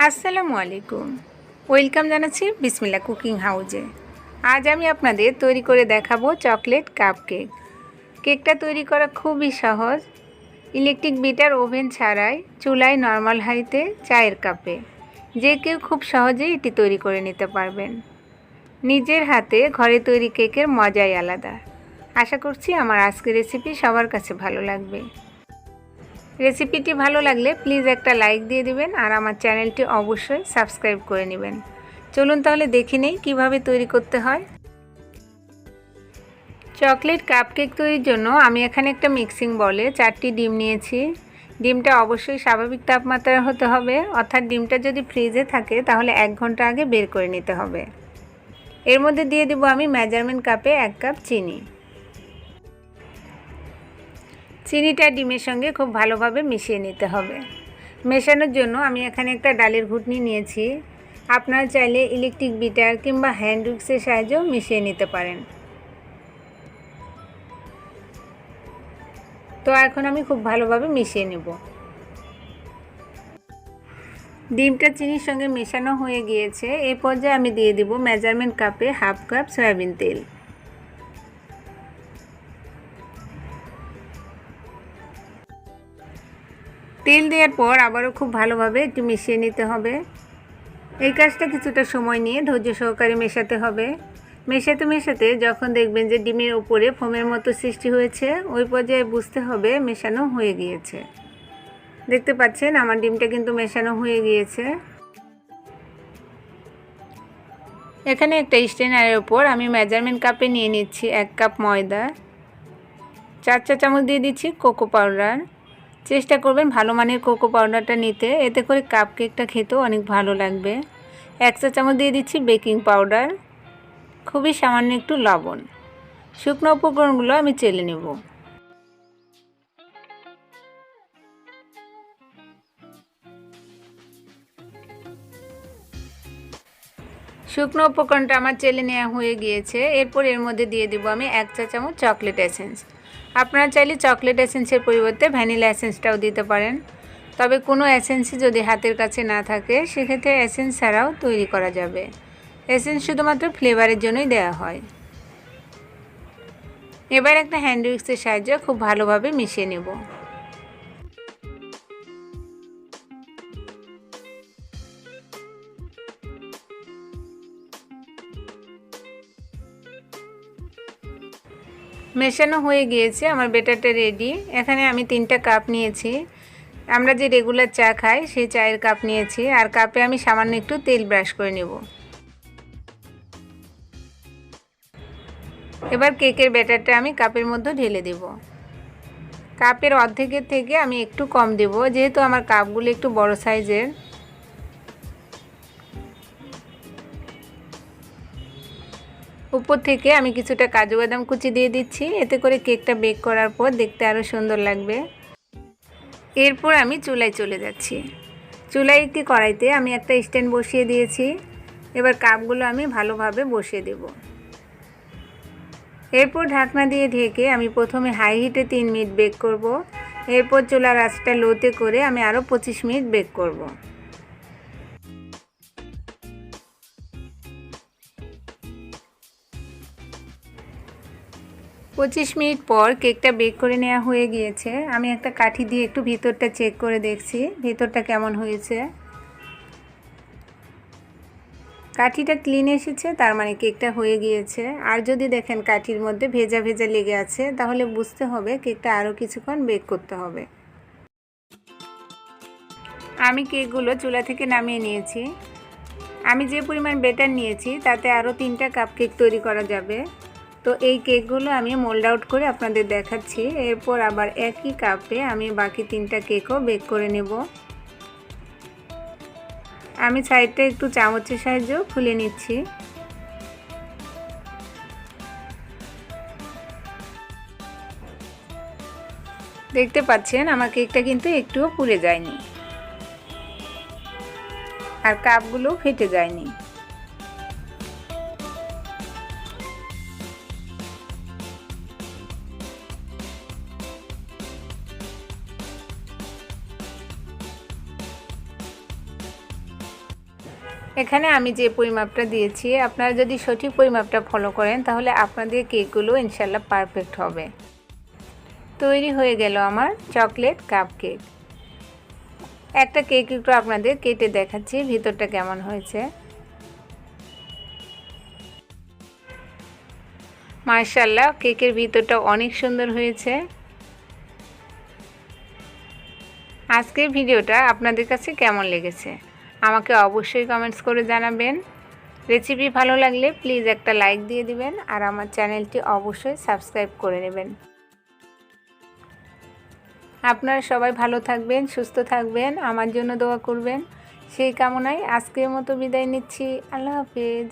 আসসালামু আলাইকুম। ওয়েলকাম জানাচ্ছি বিসমিল্লাহ কুকিং হাউসে। আজ আমি আপনাদের তৈরি করে দেখাবো চকলেট কাপকেক। কেকটা তৈরি করা খুবই সহজ। ইলেকট্রিক বিটার ওভেন ছাড়াই চুলায় নর্মাল হাইতে চায়ের কাপে যে কেউ খুব সহজেই এটি তৈরি করে নিতে পারবেন। নিজের হাতে ঘরে তৈরি কেকের মজাই আলাদা। আশা করছি আমার আজকের রেসিপি সবার কাছে ভালো লাগবে। রেসিপিটি ভালো লাগলে প্লিজ একটা লাইক দিয়ে দিবেন আর আমার চ্যানেলটি অবশ্যই সাবস্ক্রাইব করে নেবেন। চলুন তাহলে দেখে নেই কীভাবে তৈরি করতে হয়। চকলেট কাপকেক তৈরির জন্য আমি এখানে একটা মিক্সিং বলে 4টি ডিম নিয়েছি। ডিমটা অবশ্যই স্বাভাবিক তাপমাত্রার হতে হবে, অর্থাৎ ডিমটা যদি ফ্রিজে থাকে তাহলে 1 ঘন্টা আগে বের করে নিতে হবে। এর মধ্যে দিয়ে দেব আমি মেজারমেন্ট কাপে 1 কাপ চিনি। চিনিটা ডিমের সঙ্গে খুব ভালোভাবে মিশিয়ে নিতে হবে। মেশানোর জন্য আমি এখানে একটা ডালের ঘুটনি নিয়েছি। আপনারা চাইলে ইলেকট্রিক বিটার কিংবা হ্যান্ড উইক্সের সাহায্যেও মিশিয়ে নিতে পারেন। তো এখন আমি খুব ভালোভাবে মিশিয়ে নেব। ডিমটা চিনির সঙ্গে মেশানো হয়ে গিয়েছে। এই পর্যায়ে আমি দিয়ে দেব মেজারমেন্ট কাপে 1/2 কাপ সয়াবিন তেল। তেল দেওয়ার পর আবারও খুব ভালোভাবে একটু মিশিয়ে নিতে হবে। এই কাজটা কিছুটা সময় নিয়ে ধৈর্য সহকারে মেশাতে হবে। মেশাতে যখন দেখবেন যে ডিমের উপরে ফোমের মতো সৃষ্টি হয়েছে, ওই পর্যায়ে বুঝতে হবে মেশানো হয়ে গিয়েছে। দেখতে পাচ্ছেন আমার ডিমটা কিন্তু মেশানো হয়ে গিয়েছে। এখানে একটা স্ট্রেনারের উপর আমি মেজারমেন্ট কাপে নিয়ে নিচ্ছি 1 কাপ ময়দা। 4 চা চামচ দিয়ে দিচ্ছি কোকো পাউডার। চেষ্টা করবেন ভালো মানের কোকো পাউডারটা নিতে, এতে করে কাপকেকটা খেতেও অনেক ভালো লাগবে। 1 চা চামচ দিয়ে দিচ্ছি বেকিং পাউডার। খুবই সামান্য একটু লবণ। শুকনো উপকরণগুলো আমি চেলে নেব। শুকনো উপকরণটা আমার চেলে নেওয়া হয়ে গিয়েছে। এরপর এর মধ্যে দিয়ে দেব আমি 1 চা চামচ চকলেট এসেন্স। আপনারা চাইলে চকলেট এসেন্সের পরিবর্তে ভ্যানিলা এসেন্সটাও দিতে পারেন। তবে কোনো এসেন্সই যদি হাতের কাছে না থাকে সেক্ষেত্রে এসেন্স ছাড়াও তৈরি করা যাবে। এসেন্স শুধুমাত্র ফ্লেভারের জন্যই দেওয়া হয়। এবার একটা হ্যান্ড উইক্সের সাহায্যে খুব ভালোভাবে মিশিয়ে নেব। মেশানো হয়ে গিয়েছে, আমার ব্যাটারটা রেডি। এখানে আমি 3টা কাপ নিয়েছি। আমরা যে রেগুলার চা খাই সেই চায়ের কাপ নিয়েছি, আর কাপে আমি সামান্য একটু তেল ব্রাশ করে নেব। এবার কেকের ব্যাটারটা আমি কাপের মধ্যে ঢেলে দেব। কাপের অর্ধেকের থেকে আমি একটু কম দেব, যেহেতু আমার কাপগুলো একটু বড় সাইজের। উপর থেকে আমি কিছুটা কাজু বাদাম কুচি দিয়ে দিচ্ছি, এতে করে কেকটা বেক করার পর দেখতে আরও সুন্দর লাগবে। এরপর আমি চুলায় চলে যাচ্ছি। চুলায় একটি কড়াইতে আমি একটা স্ট্যান্ড বসিয়ে দিয়েছি। এবার কাপগুলো আমি ভালোভাবে বসিয়ে দেব। এরপর ঢাকনা দিয়ে ঢেকে আমি প্রথমে হাই হিটে 3 মিনিট বেক করব। এরপর চুলার আঁচটা লোতে করে আমি আরও 25 মিনিট বেক করব। 25 মিনিট পর কেকটা বেক করে নেওয়া হয়ে গিয়েছে। আমি একটা কাঠি দিয়ে একটু ভিতরটা চেক করে দেখছি ভিতরটা কেমন হয়েছে। কাঠিটা ক্লিন এসেছে, তার মানে কেকটা হয়ে গিয়েছে। আর যদি দেখেন কাঠির মধ্যে ভেজা ভেজা লেগে আছে, তাহলে বুঝতে হবে কেকটা আরও কিছুক্ষণ বেক করতে হবে। আমি কেকগুলো চুলা থেকে নামিয়ে নিয়েছি। আমি যে পরিমাণ ব্যাটার নিয়েছি তাতে আরও 3টা কাপ কেক তৈরি করা যাবে। তো এই কেকগুলো আমি মোল্ড আউট করে আপনাদের দেখাচ্ছি। এরপর আবার একই কাপে আমি বাকি 3টা কেকও বেক করে নেব। আমি সাইডটা একটু চামচের সাহায্যে খুলে নিচ্ছি। দেখতে পাচ্ছেন আমার কেকটা কিন্তু একটুও পুড়ে যায়নি, আর কাপগুলো ফেটে যায়নি। এখানে আমি যে পরিমাপটা দিয়েছি আপনারা যদি সঠিক পরিমাপটা ফলো করেন তাহলে আপনাদের কেকগুলো ইনশাল্লাহ পারফেক্ট হবে। তৈরি হয়ে গেল আমার চকলেট কাপকেক। একটা কেক একটু আপনাদের কেটে দেখাচ্ছি ভিতরটা কেমন হয়েছে। মাশাআল্লাহ, কেকের ভিতরটা অনেক সুন্দর হয়েছে। আজকের ভিডিওটা আপনাদের কাছে কেমন লেগেছে আমাকে অবশ্যই কমেন্টস করে জানাবেন। রেসিপি ভালো লাগলে প্লিজ একটা লাইক দিয়ে দিবেন আর আমার চ্যানেলটি অবশ্যই সাবস্ক্রাইব করে নেবেন। আপনারা সবাই ভালো থাকবেন, সুস্থ থাকবেন, আমার জন্য দোয়া করবেন, সেই কামনায় আজকের মতো বিদায় নিচ্ছি। আল্লাহ হাফেজ।